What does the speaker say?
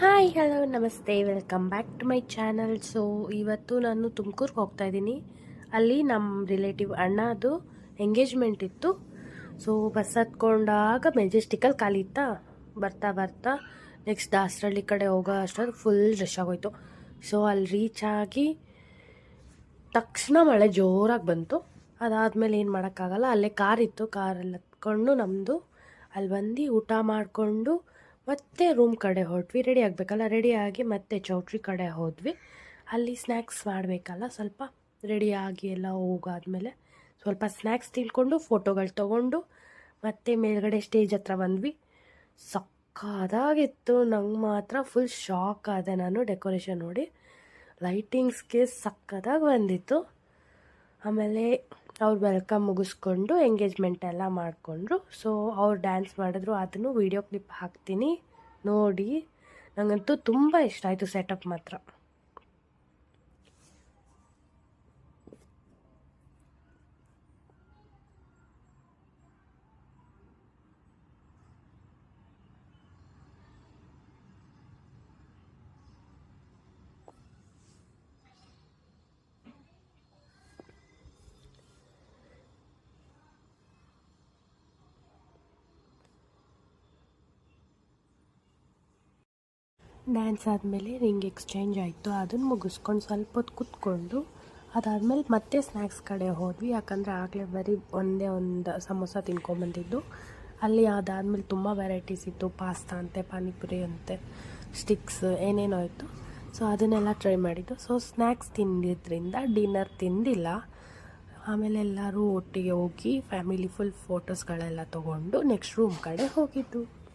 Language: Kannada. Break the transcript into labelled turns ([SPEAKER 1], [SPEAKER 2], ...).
[SPEAKER 1] ಹಾಯ್ ಹಲೋ ನಮಸ್ತೆ welcome back to my channel. So ಇವತ್ತು ನಾನು ತುಮಕೂರಿಗೆ ಹೋಗ್ತಾ ಇದ್ದೀನಿ. ಅಲ್ಲಿ ನಮ್ಮ ರಿಲೇಟಿವ್ ಅಣ್ಣದು ಎಂಗೇಜ್ಮೆಂಟ್ ಇತ್ತು. ಸೊ ಬಸ್ ಹತ್ಕೊಂಡಾಗ ಮೆಜೆಸ್ಟಿಕಲ್ಲಿ ಖಾಲಿ ಇತ್ತಾ, ಬರ್ತಾ ಬರ್ತಾ ನೆಕ್ಸ್ಟ್ ದಾಸರಳ್ಳಿ ಕಡೆ ಹೋಗೋ ಅಷ್ಟೊಂದು ಫುಲ್ ರಶ್ ಆಗೋಯ್ತು. ಸೊ ಅಲ್ಲಿ ರೀಚ್ ಆಗಿ ತಕ್ಷಣ ಮಳೆ ಜೋರಾಗಿ ಬಂತು. ಅದಾದಮೇಲೆ ಏನು ಮಾಡೋಕ್ಕಾಗಲ್ಲ, ಅಲ್ಲೇ ಕಾರ್ ಇತ್ತು, ಕಾರಲ್ಲಿ ಹತ್ಕೊಂಡು ನಮ್ಮದು ಅಲ್ಲಿ ಬಂದು ಊಟ ಮಾಡಿಕೊಂಡು ಮತ್ತೆ ರೂಮ್ ಕಡೆ ಹೊರಟ್ವಿ. ರೆಡಿ ಆಗಬೇಕಲ್ಲ, ರೆಡಿಯಾಗಿ ಮತ್ತೆ ಚೌಟ್ರಿ ಕಡೆ ಹೋದ್ವಿ. ಅಲ್ಲಿ ಸ್ನ್ಯಾಕ್ಸ್ ಮಾಡಬೇಕಲ್ಲ, ಸ್ವಲ್ಪ ರೆಡಿಯಾಗಿ ಎಲ್ಲ ಹೋಗಾದ್ಮೇಲೆ ಸ್ವಲ್ಪ ಸ್ನ್ಯಾಕ್ಸ್ ತಿಳ್ಕೊಂಡು ಫೋಟೋಗಳು ತೊಗೊಂಡು ಮತ್ತೆ ಮೇಲ್ಗಡೆ ಸ್ಟೇಜ್ ಹತ್ರ ಬಂದ್ವಿ. ಸಕ್ಕದಾಗಿತ್ತು. ನಂಗೆ ಮಾತ್ರ ಫುಲ್ ಶಾಕ್ ಆದೆ ನಾನು ಡೆಕೋರೇಷನ್ ನೋಡಿ. ಲೈಟಿಂಗ್ಸ್ಗೆ ಸಕ್ಕದಾಗಿ ಬಂದಿತ್ತು. ಆಮೇಲೆ ಅವ್ರು ವೆಲ್ಕಮ್ ಮುಗಿಸ್ಕೊಂಡು ಎಂಗೇಜ್ಮೆಂಟ್ ಎಲ್ಲ ಮಾಡಿಕೊಂಡ್ರು. ಸೊ ಅವ್ರು ಡ್ಯಾನ್ಸ್ ಮಾಡಿದ್ರು, ಅದನ್ನು ವೀಡಿಯೋ ಕ್ಲಿಪ್ ಹಾಕ್ತೀನಿ ನೋಡಿ. ನನಗಂತೂ ತುಂಬ ಇಷ್ಟ ಆಯಿತು ಸೆಟಪ್ ಮಾತ್ರ. ಡ್ಯಾನ್ಸ್ ಆದಮೇಲೆ ರಿಂಗ್ ಎಕ್ಸ್ಚೇಂಜ್ ಆಯಿತು. ಅದನ್ನು ಮುಗಿಸ್ಕೊಂಡು ಸ್ವಲ್ಪ ಹೊತ್ತು ಕೂತ್ಕೊಂಡು ಅದಾದಮೇಲೆ ಮತ್ತೆ ಸ್ನ್ಯಾಕ್ಸ್ ಕಡೆ ಹೋದ್ವಿ. ಯಾಕಂದರೆ ಆಗಲೇ ಬರೀ ಒಂದೇ ಒಂದು ಸಮೋಸ ತಿನ್ಕೊಂಬಂದಿದ್ದು. ಅಲ್ಲಿ ಅದಾದಮೇಲೆ ತುಂಬ ವೆರೈಟೀಸ್ ಇತ್ತು. ಪಾಸ್ತಾ ಅಂತೆ, ಪಾನಿಪುರಿ ಅಂತೆ, ಸ್ಟಿಕ್ಸ್ ಏನೇನೋ ಇತ್ತು. ಸೊ ಅದನ್ನೆಲ್ಲ ಟ್ರೈ ಮಾಡಿದ್ದು. ಸೊ ಸ್ನ್ಯಾಕ್ಸ್ ತಿಂದಿದ್ದರಿಂದ ಡಿನ್ನರ್ ತಿಂದಿಲ್ಲ. ಆಮೇಲೆ ಎಲ್ಲರೂ ಒಟ್ಟಿಗೆ ಹೋಗಿ ಫ್ಯಾಮಿಲಿ ಫುಲ್ ಫೋಟೋಸ್ಗಳೆಲ್ಲ ತೊಗೊಂಡು ನೆಕ್ಸ್ಟ್ ರೂಮ್ ಕಡೆ ಹೋಗಿದ್ದು.